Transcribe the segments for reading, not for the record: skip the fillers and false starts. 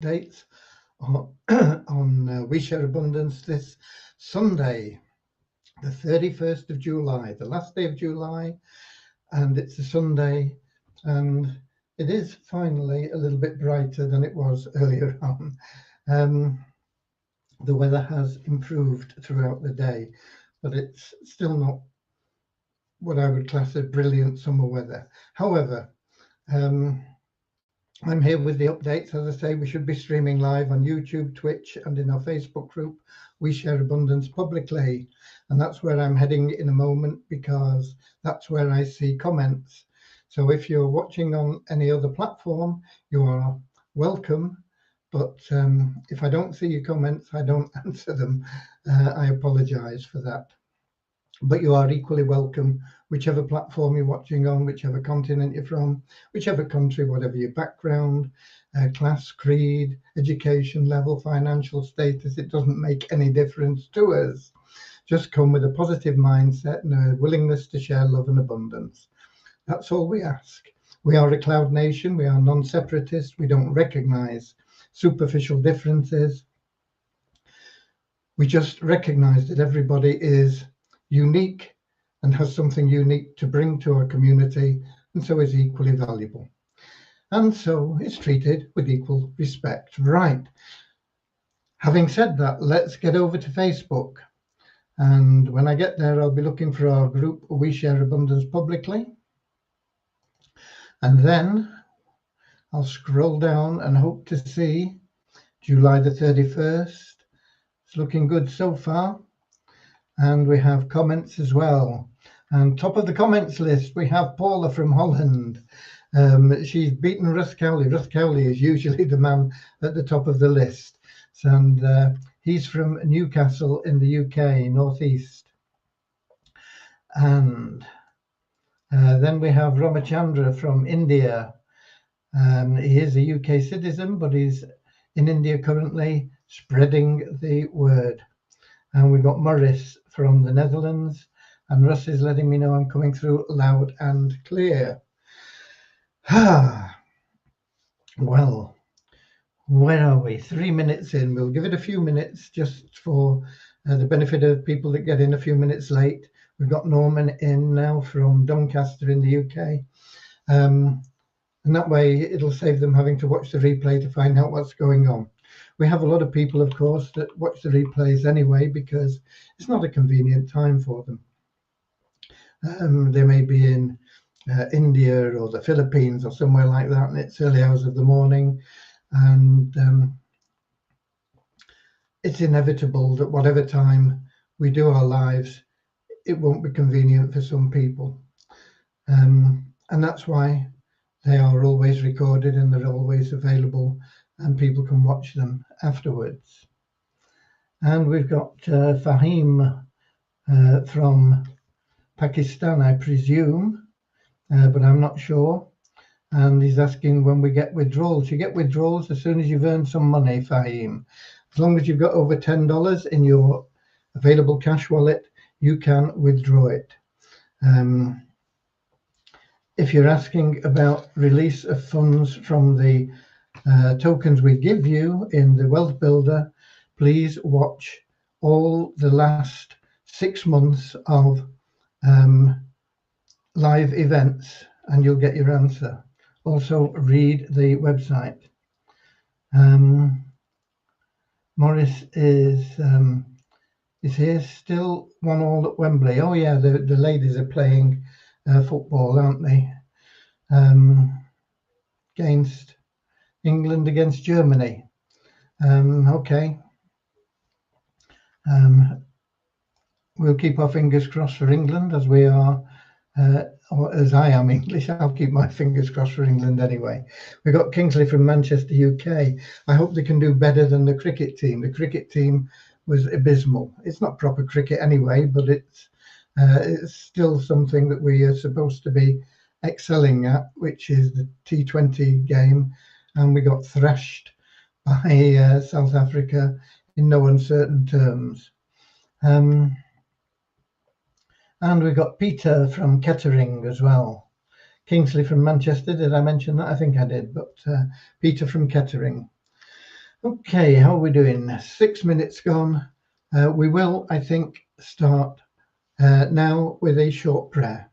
updates on, We Share Abundance this Sunday, the 31st of July, the last day of July, and it's a Sunday, and it is finally a little bit brighter than it was earlier on. The weather has improved throughout the day, but it's still not what I would class as brilliant summer weather. However, I'm here with the updates. As I say, we should be streaming live on YouTube, Twitch, and in our Facebook group, We Share Abundance publicly. And that's where I'm heading in a moment, because that's where I see comments. So if you're watching on any other platform, you are welcome. But if I don't see your comments, I don't answer them. I apologize for that. But you are equally welcome, whichever platform you're watching on, whichever continent you're from, whichever country, whatever your background, class, creed, education level, financial status. It doesn't make any difference to us. Just come with a positive mindset and a willingness to share love and abundance. That's all we ask. We are a cloud nation. We are non-separatist. We don't recognize superficial differences. We just recognize that everybody is unique and has something unique to bring to our community, and so is equally valuable. And so it's treated with equal respect. Right. Having said that, let's get over to Facebook. And when I get there, I'll be looking for our group, We Share Abundance Publicly. And then I'll scroll down and hope to see July the 31st. It's looking good so far. And we have comments as well. And top of the comments list, we have Paula from Holland. She's beaten Russ Cowley. Russ Cowley is usually the man at the top of the list. And he's from Newcastle in the UK, northeast. And then we have Ramachandra from India. He is a UK citizen, but he's in India currently, spreading the word. And we've got Morris from the Netherlands, and Russ is letting me know I'm coming through loud and clear. Well, where are we? 3 minutes in. We'll give it a few minutes just for the benefit of people that get in a few minutes late. We've got Norman in now from Doncaster in the UK. And that way it'll save them having to watch the replay to find out what's going on. We have a lot of people, of course, that watch the replays anyway, because it's not a convenient time for them. They may be in India or the Philippines or somewhere like that, and it's early hours of the morning. And it's inevitable that whatever time we do our lives, it won't be convenient for some people. And that's why they are always recorded and they're always available, and people can watch them afterwards. And we've got Fahim from Pakistan, I presume, but I'm not sure. And he's asking when we get withdrawals. You get withdrawals as soon as you've earned some money, Fahim. As long as you've got over $10 in your available cash wallet, you can withdraw it. If you're asking about release of funds from the tokens we give you in the Wealth Builder, please watch all the last 6 months of live events and you'll get your answer. Also read the website. Morris is here still 1-1 at Wembley. Oh yeah, the ladies are playing football, aren't they? Against England against Germany. Okay. We'll keep our fingers crossed for England, as we are, or as I am English. I'll keep my fingers crossed for England anyway. We've got Kingsley from Manchester, UK. I hope they can do better than the cricket team. The cricket team was abysmal. It's not proper cricket anyway, but it's still something that we are supposed to be excelling at, which is the T20 game. And we got thrashed by South Africa in no uncertain terms. And we've got Peter from Kettering as well. Kingsley from Manchester, did I mention that? I think I did, but Peter from Kettering. Okay, how are we doing? 6 minutes gone. We will, I think, start now with a short prayer.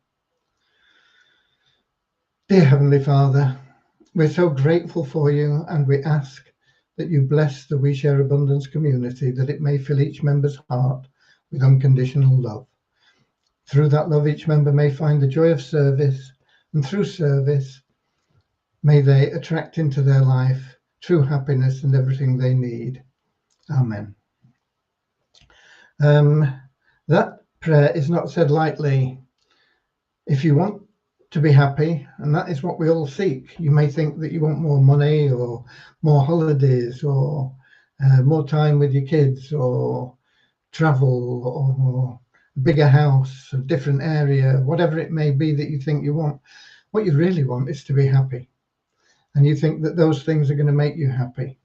Dear Heavenly Father, we're so grateful for you, and we ask that you bless the We Share Abundance community, that it may fill each member's heart with unconditional love. Through that love, each member may find the joy of service, and through service, may they attract into their life true happiness and everything they need. Amen. That prayer is not said lightly. If you want to be happy, and that is what we all seek, you may think that you want more money or more holidays or more time with your kids or travel or a bigger house, a different area, whatever it may be that you think you want. What you really want is to be happy. And you think that those things are going to make you happy.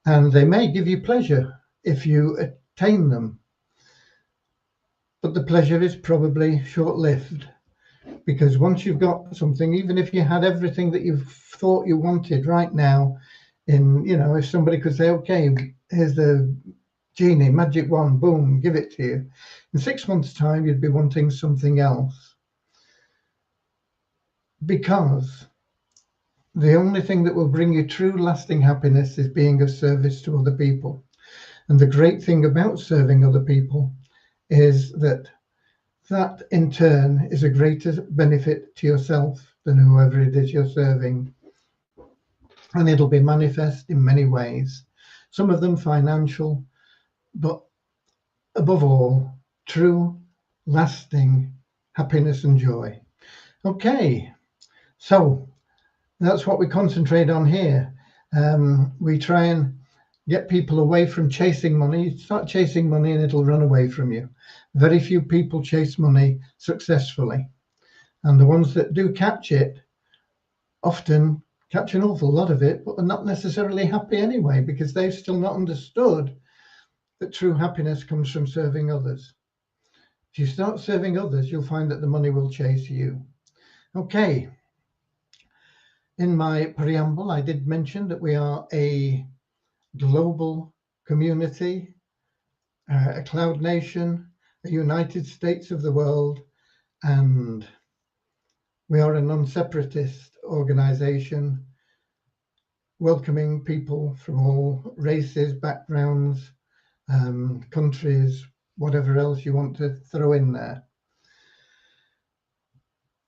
And they may give you pleasure if you attain them. But the pleasure is probably short-lived, because once you've got something, even if you had everything that you thought you wanted right now, if somebody could say, okay, here's the genie, magic wand, boom, give it to you. In 6 months' time, you'd be wanting something else. Because the only thing that will bring you true lasting happiness is being of service to other people. And the great thing about serving other people is that in turn is a greater benefit to yourself than whoever it is you're serving. And it'll be manifest in many ways, some of them financial, but above all, true, lasting happiness and joy. Okay, so that's what we concentrate on here. We try and get people away from chasing money. Start chasing money and it'll run away from you. Very few people chase money successfully. And the ones that do catch it often catch an awful lot of it, but are not necessarily happy anyway, because they've still not understood that true happiness comes from serving others. If you start serving others, you'll find that the money will chase you. Okay. In my preamble, I did mention that we are a global community, a cloud nation, a United States of the world, and we are a non-separatist organization, welcoming people from all races, backgrounds, countries, whatever else you want to throw in there.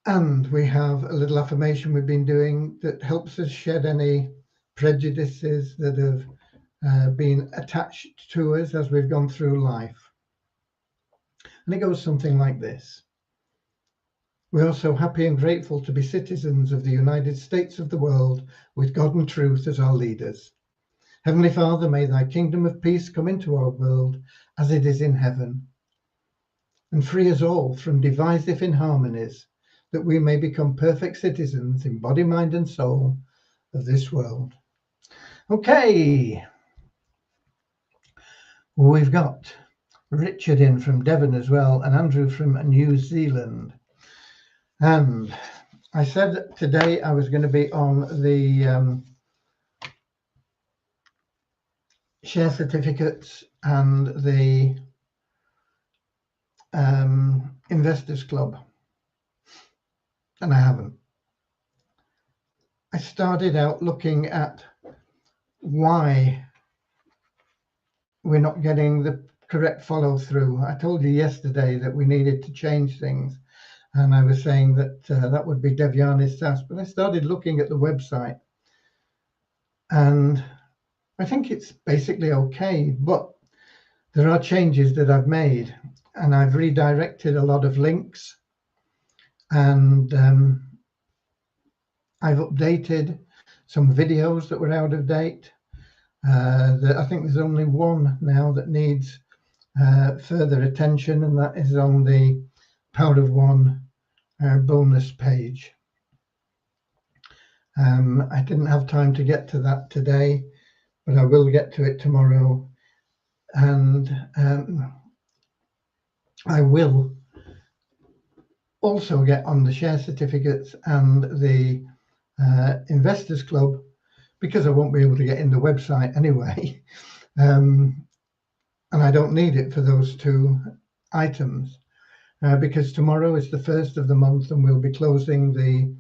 And we have a little affirmation we've been doing that helps us shed any prejudices that have been attached to us as we've gone through life. And it goes something like this. We are so happy and grateful to be citizens of the United States of the world, with God and truth as our leaders. Heavenly Father, may thy kingdom of peace come into our world as it is in heaven, and free us all from divisive inharmonies, that we may become perfect citizens in body, mind, and soul of this world. Okay, we've got Richard in from Devon as well, and Andrew from New Zealand. And I said that today I was going to be on the share certificates and the Investors Club, and I haven't. I started out looking at why we're not getting the correct follow through. I told you yesterday that we needed to change things, and I was saying that that would be Devyani's task, but I started looking at the website, and I think it's basically okay, but there are changes that I've made, and I've redirected a lot of links, and I've updated some videos that were out of date. I think there's only one now that needs further attention, and that is on the Power of One bonus page. I didn't have time to get to that today, but I will get to it tomorrow. And I will also get on the share certificates and the Investors Club, because I won't be able to get in the website anyway. And I don't need it for those 2 items because tomorrow is the 1st of the month and we'll be closing the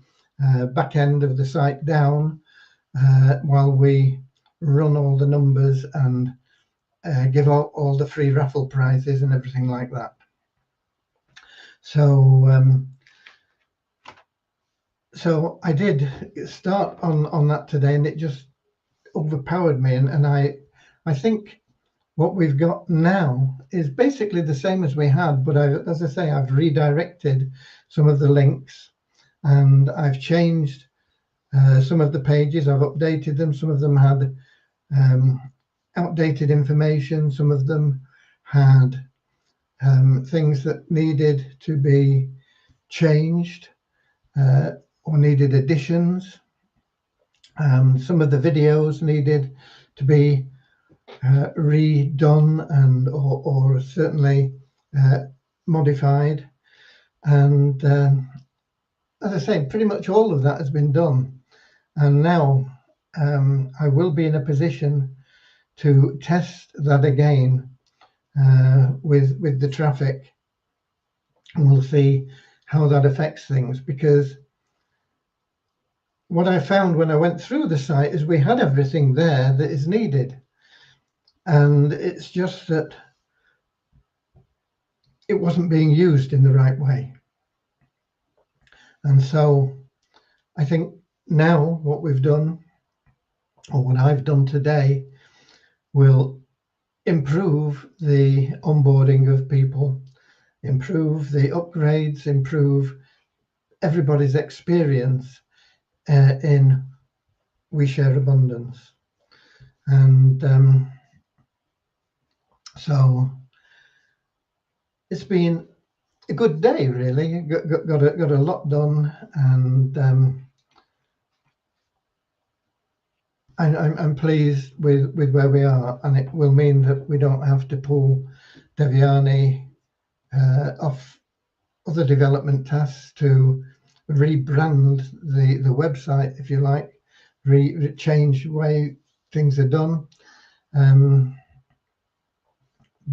back end of the site down while we run all the numbers and give out all the free raffle prizes and everything like that. So I did start on that today, and it just overpowered me. And I think what we've got now is basically the same as we had, but as I say, I've redirected some of the links and I've changed some of the pages. I've updated them. Some of them had outdated information. Some of them had things that needed to be changed or needed additions. Some of the videos needed to be redone and or certainly modified. And as I say, pretty much all of that has been done. And now I will be in a position to test that again with the traffic, and we'll see how that affects things. Because what I found when I went through the site is we had everything there that is needed, and it's just that it wasn't being used in the right way. And so I think now what we've done, or what I've done today, will improve the onboarding of people, improve the upgrades, improve everybody's experience in We Share Abundance. And so it's been a good day, really. Got a lot done, and I'm pleased with where we are, and it will mean that we don't have to pull Devyani off other development tasks to rebrand the website, if you like, change the way things are done,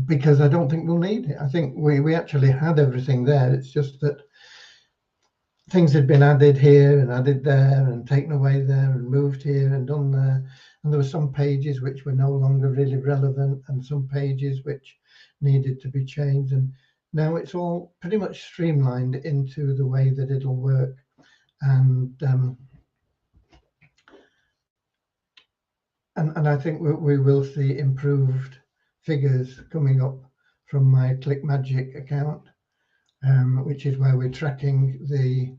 because I don't think we'll need it. I think we actually had everything there. It's just that things had been added here and added there and taken away there and moved here and done there. And there were some pages which were no longer really relevant and some pages which needed to be changed. And now it's all pretty much streamlined into the way that it'll work. And I think we will see improved figures coming up from my ClickMagick account, which is where we're tracking the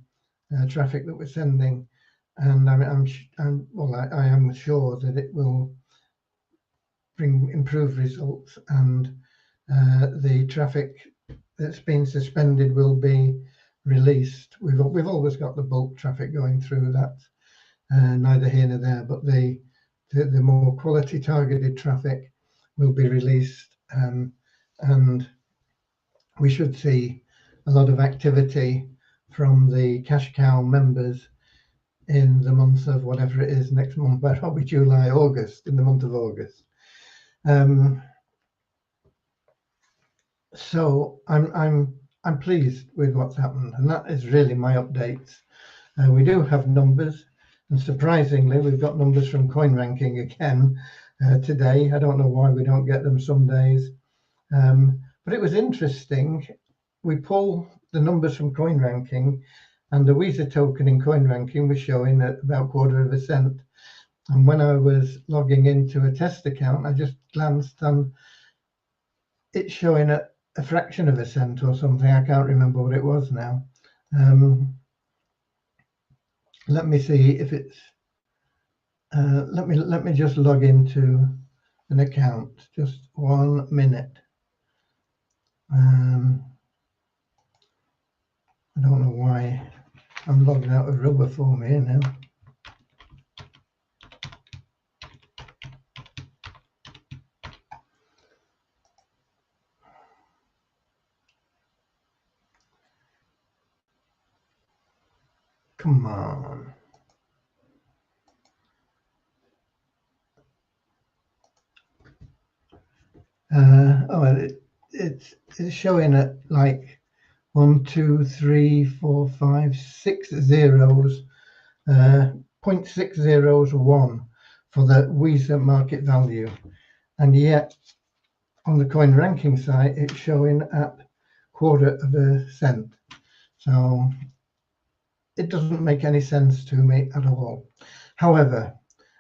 traffic that we're sending. And I am sure that it will bring improved results, and the traffic that's been suspended will be released. We've always got the bulk traffic going through that, neither here nor there, but the more quality targeted traffic will be released, and we should see a lot of activity from the Cash Cow members in the month of whatever it is next month. Where are we? July, August, in the month of August. So I'm pleased with what's happened, and that is really my updates. We do have numbers, and surprisingly, we've got numbers from Coin Ranking again today. I don't know why we don't get them some days, but it was interesting. We pull the numbers from Coin Ranking, and the Visa token in Coin Ranking was showing at about 1/4 cent. And when I was logging into a test account, I just glanced, and it's showing at a fraction of a cent or something. I can't remember what it was now. Let me see if it's. Let me just log into an account. Just 1 minute. I don't know why I'm logging out of Rubber Form here now. Come on. It's showing at like 1, 2, 3, 4, 5, 6 zeros, 0.601 for the Visa market value, and yet on the coin ranking site it's showing at 1/4 cent. So it doesn't make any sense to me at all. However,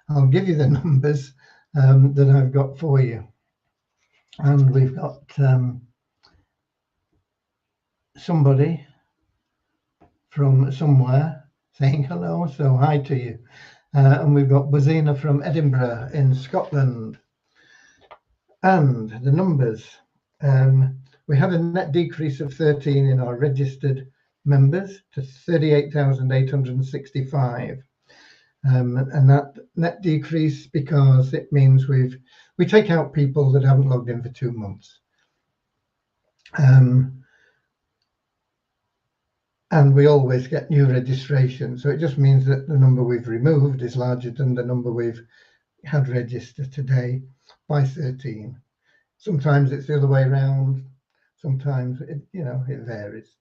I'll give you the numbers that I've got for you. And we've got somebody from somewhere saying hello, so hi to you. And we've got Buzina from Edinburgh in Scotland. And the numbers, we had a net decrease of 13 in our registered members to 38,865. And that net decrease because it means we take out people that haven't logged in for 2 months. And we always get new registration. So it just means that the number we've removed is larger than the number we've had registered today by 13. Sometimes it's the other way around. Sometimes it varies.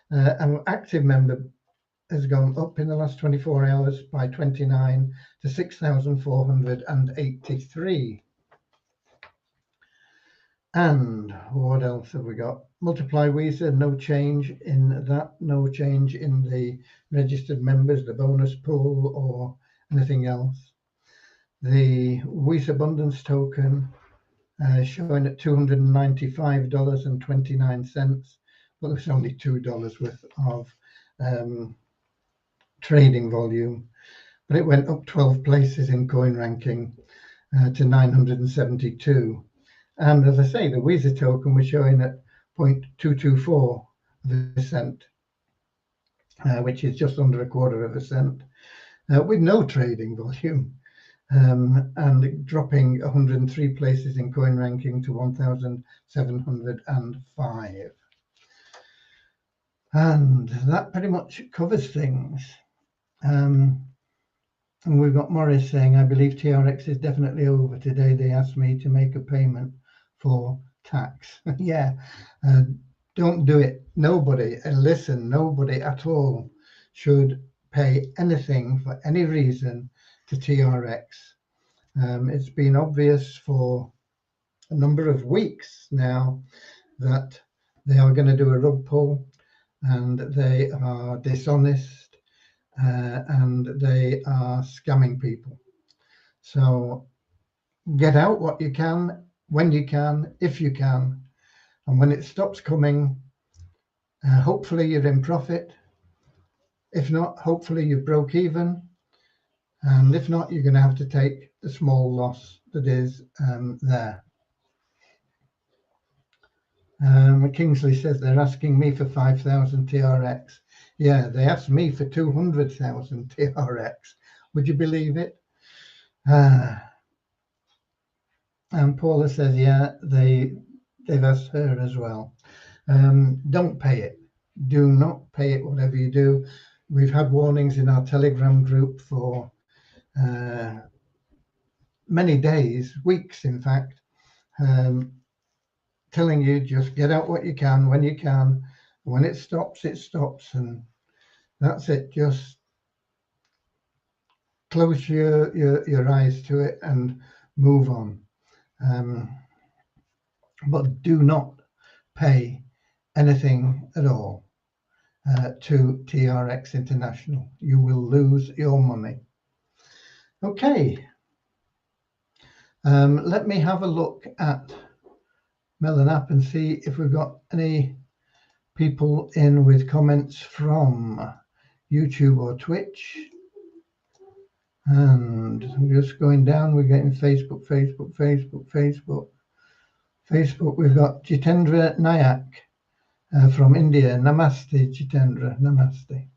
And active member has gone up in the last 24 hours by 29 to 6,483. And what else have we got? Multiply Visa, no change in that, no change in the registered members, the bonus pool, or anything else. The Share Abundance token showing at $295.29, but there's only $2 worth of trading volume, but it went up 12 places in coin ranking to 972. And as I say, the Visa token was showing at 0.224%, which is just under 1/4 cent, with no trading volume, and dropping 103 places in coin ranking to 1,705. And that pretty much covers things. And we've got Morris saying, I believe TRX is definitely over. Today they asked me to make a payment for tax. Yeah, don't do it. Nobody, and listen, nobody at all should pay anything for any reason to TRX. It's been obvious for a number of weeks now that they are going to do a rug pull, and they are dishonest, and they are scamming people. So get out what you can, when you can, if you can, and when it stops coming, hopefully you're in profit. If not, hopefully you broke even, and if not, you're going to have to take the small loss that is there. Kingsley says they're asking me for 5,000 TRX. Yeah, they asked me for 200,000 TRX. Would you believe it? And Paula says, yeah, they've asked her as well. Don't pay it. Do not pay it, whatever you do. We've had warnings in our Telegram group for many days, weeks, in fact, telling you just get out what you can, when you can. When it stops, and that's it. Just close your eyes to it and move on. But do not pay anything at all to TRX International. You will lose your money. Okay. Let me have a look at Melon app and see if we've got any people in with comments from YouTube or Twitch. And I'm just going down. We're getting Facebook. We've got Jitendra Nayak from India. Namaste, Jitendra. Namaste.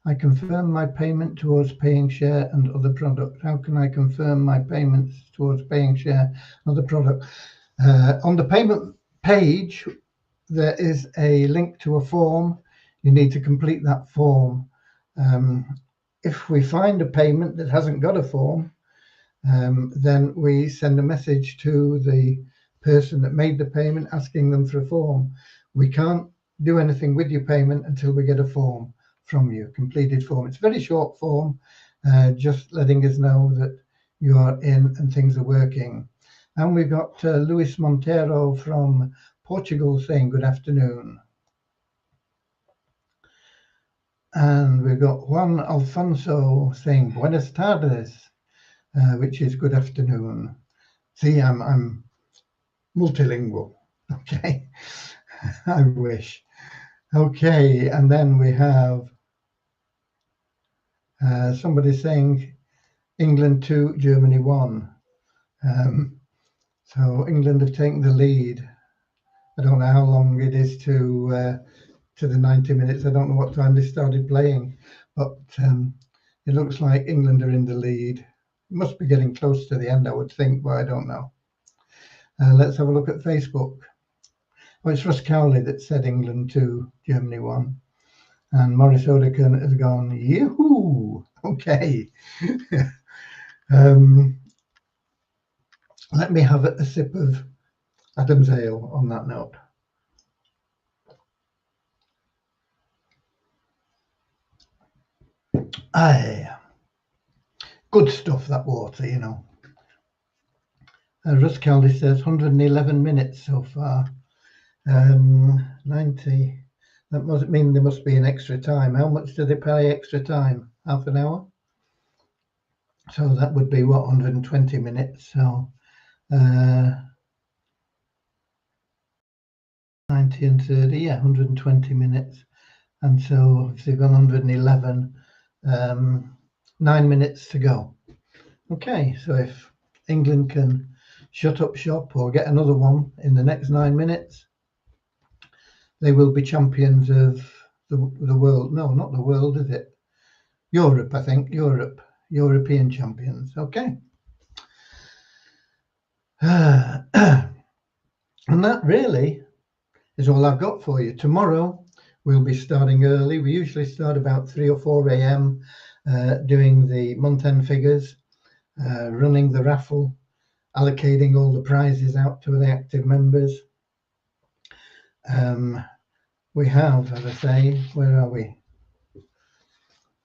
I confirm my payment towards paying share and other product. How can I confirm my payments towards paying share and other product? On the payment page, there is a link to a form. You need to complete that form. If we find a payment that hasn't got a form, then we send a message to the person that made the payment asking them for a form. We can't do anything with your payment until we get a form from you, completed form. It's a very short form, just letting us know that you are in and things are working. And we've got Luis Montero from Portugal saying good afternoon. And we've got Juan Alfonso saying buenas tardes, which is good afternoon. See, I'm multilingual. Okay, I wish. Okay, and then we have somebody saying England 2, Germany 1. So England have taken the lead. I don't know how long it is to the 90 minutes. I don't know what time they started playing, but it looks like England are in the lead. It must be getting close to the end, I would think, but I don't know. Let's have a look at Facebook. Oh, it's Russ Cowley that said England 2, Germany 1. And Maurice Odekin has gone, yoo-hoo! Okay. Let me have a sip of Adam's ale on that note. Aye. Good stuff, that water, you know. Russ Cowley says 111 minutes so far. 90. That must mean there must be an extra time. How much do they pay extra time? Half an hour? So that would be what, 120 minutes. So 90 and 30, yeah, 120 minutes. And so if they've gone 111, 9 minutes to go. Okay, so if England can shut up shop or get another one in the next 9 minutes, they will be champions of the world. No, not the world, is it? Europe, I think. European champions. Okay. And that really is all I've got for you. Tomorrow we'll be starting early. We usually start about 3 or 4 a.m. Doing the month-end figures, running the raffle, allocating all the prizes out to the active members. We have, as I say, where are we?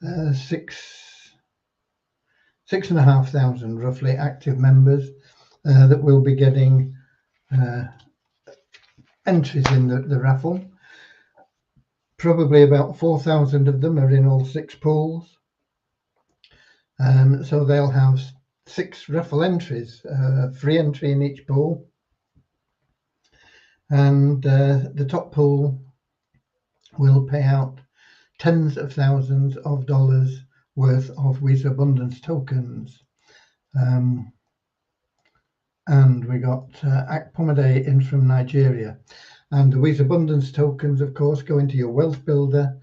6,500 roughly active members that will be getting entries in the raffle. Probably about 4,000 of them are in all 6 pools. So they'll have 6 raffle entries, free entry in each pool. And the top pool will pay out tens of thousands of dollars worth of Share Abundance tokens. And we got Akpomade in from Nigeria. And the Share Abundance tokens, of course, go into your wealth builder.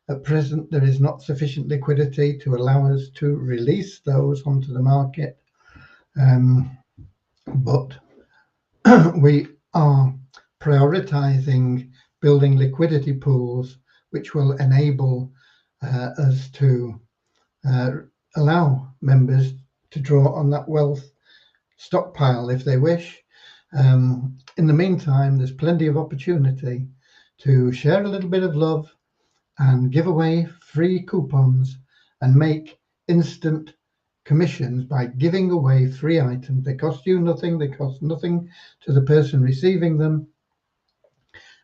At present, there is not sufficient liquidity to allow us to release those onto the market. But we are prioritizing building liquidity pools, which will enable us to allow members to draw on that wealth stockpile if they wish. In the meantime, there's plenty of opportunity to share a little bit of love and give away free coupons and make instant commissions by giving away free items. They cost you nothing, they cost nothing to the person receiving them,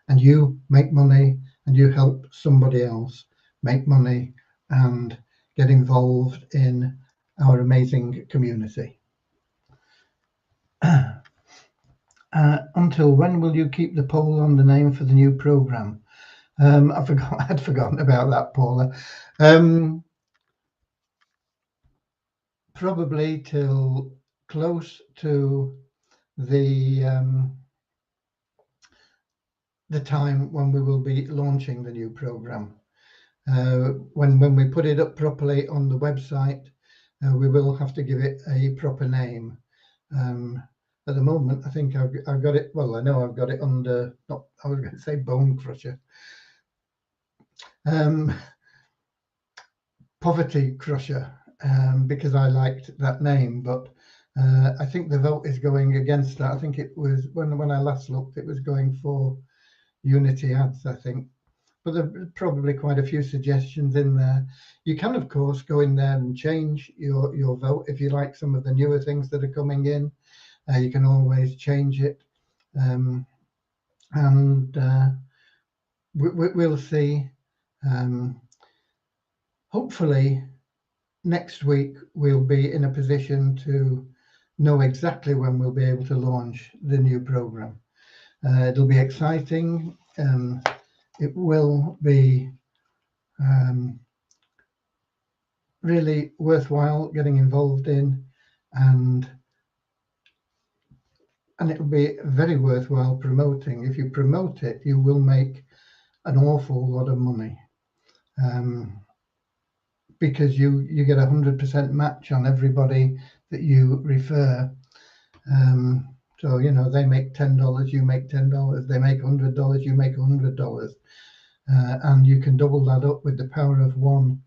and you make money and you help somebody else make money and get involved in our amazing community. Until when will you keep the poll on the name for the new program? I'd forgotten about that, Paula. Probably till close to the time when we will be launching the new program. When we put it up properly on the website, we will have to give it a proper name. At the moment, I think I've got it. Well, I know I've got it under. Not, I was going to say Bone Crusher. Poverty Crusher, because I liked that name, but I think the vote is going against that. I think it was, when I last looked, it was going for Unity ads, I think. But there are probably quite a few suggestions in there. You can, of course, go in there and change your vote. If you like some of the newer things that are coming in, you can always change it. We'll see. Hopefully, next week we'll be in a position to know exactly when we'll be able to launch the new program. It'll be exciting. It will be really worthwhile getting involved in, and it'll be very worthwhile promoting. If you promote it, you will make an awful lot of money, because you get 100% match on everybody that you refer. So, you know, they make $10, you make $10. They make $100, you make $100. And you can double that up with the power of one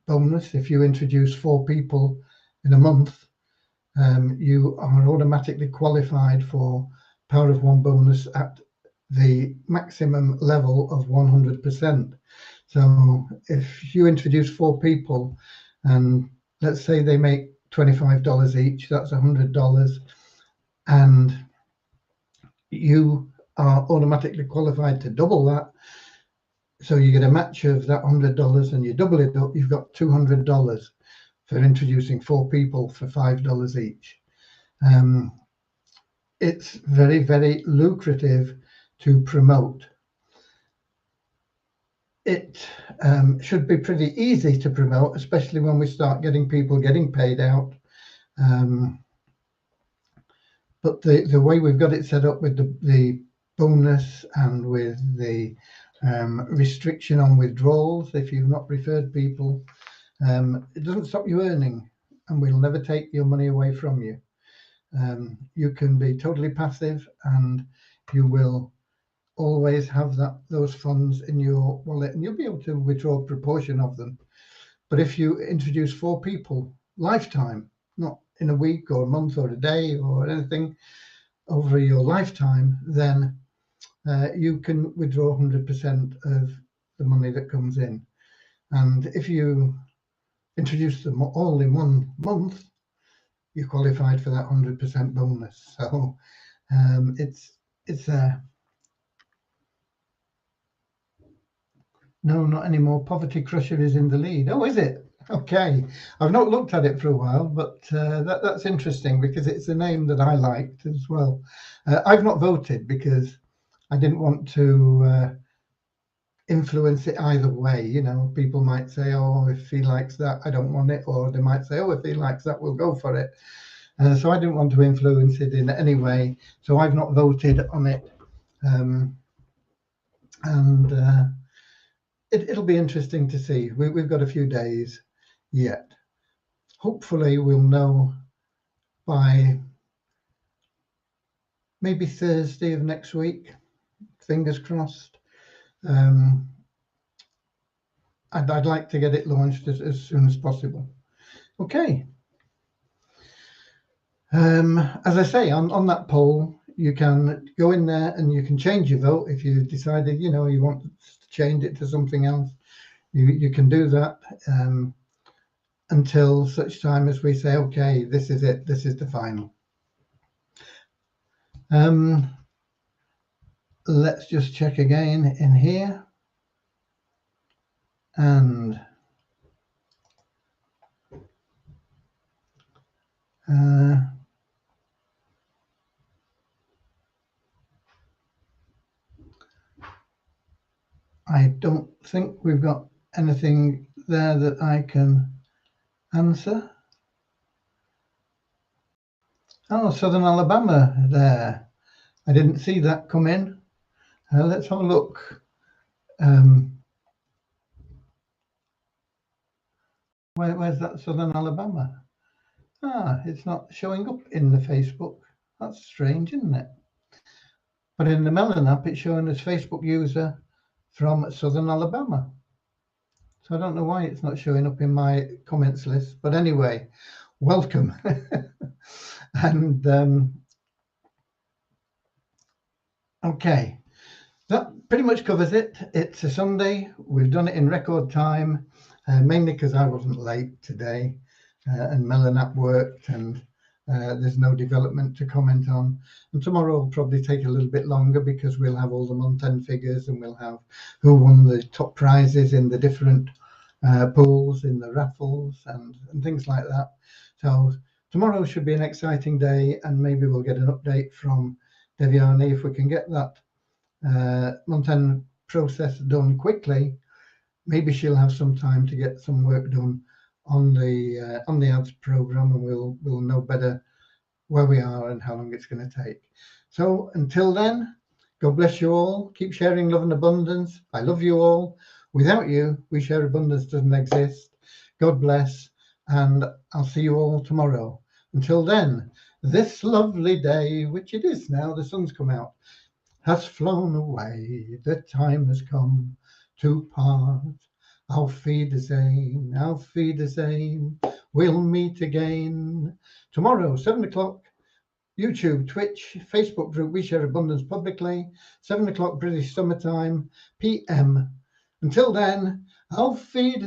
bonus. If you introduce 4 people in a month, you are automatically qualified for power of one bonus at the maximum level of 100%. So if you introduce 4 people, and let's say they make $25 each, that's $100, and you are automatically qualified to double that. So you get a match of that $100 and you double it up, you've got $200 for introducing 4 people for $5 each. It's very, very lucrative to promote. It should be pretty easy to promote, especially when we start getting people getting paid out. But the way we've got it set up with the bonus and with the restriction on withdrawals, if you've not referred people, it doesn't stop you earning, and we'll never take your money away from you. You can be totally passive, and you will always have those funds in your wallet, and you'll be able to withdraw a proportion of them. But if you introduce 4 people lifetime, not in a week or a month or a day or anything, over your lifetime, then you can withdraw 100% of the money that comes in. And if you introduce them all in 1 month, you're qualified for that 100% bonus. So it's no, not anymore. Poverty Crusher is in the lead. Oh, is it? Okay. I've not looked at it for a while, but that's interesting, because it's a name that I liked as well. I've not voted because I didn't want to influence it either way. You know, people might say, oh, if he likes that, I don't want it. Or they might say, oh, if he likes that, we'll go for it. So I didn't want to influence it in any way. So I've not voted on it. It'll be interesting to see. We've got a few days yet. Hopefully we'll know by maybe Thursday of next week. Fingers crossed. I'd like to get it launched as soon as possible. Okay. As I say, on that poll, you can go in there and you can change your vote. If you decided, you know, you want to change it to something else, you can do that until such time as we say, okay, this is it, this is the final. Let's just check again in here. And I don't think we've got anything there that I can answer. Oh, Southern Alabama there. I didn't see that come in. Let's have a look. Where's that Southern Alabama? Ah, it's not showing up in the Facebook. That's strange, isn't it? But in the Melon app, it's showing as Facebook user from Southern Alabama. So I don't know why it's not showing up in my comments list. But anyway, welcome. And okay, that pretty much covers it. It's a Sunday. We've done it in record time, mainly because I wasn't late today, and Melanap worked, and there's no development to comment on. And tomorrow will probably take a little bit longer because we'll have all the month-end figures, and we'll have who won the top prizes in the different pools, in the raffles, and things like that. So tomorrow should be an exciting day, and maybe we'll get an update from Deviani if we can get that month-end process done quickly. Maybe she'll have some time to get some work done on the ads program, and we'll know better where we are and how long it's going to take. So until then, God bless you all. Keep sharing love and abundance. I love you all. Without you, We Share Abundance doesn't exist. God bless, and I'll see you all tomorrow. Until then, this lovely day, which it is now, the sun's come out, has flown away. The time has come to part. Auf Wiedersehen, auf Wiedersehen. We'll meet again tomorrow, 7 o'clock. YouTube, Twitch, Facebook group, We Share Abundance publicly, 7 o'clock British Summertime, PM. Until then, auf Wiedersehen.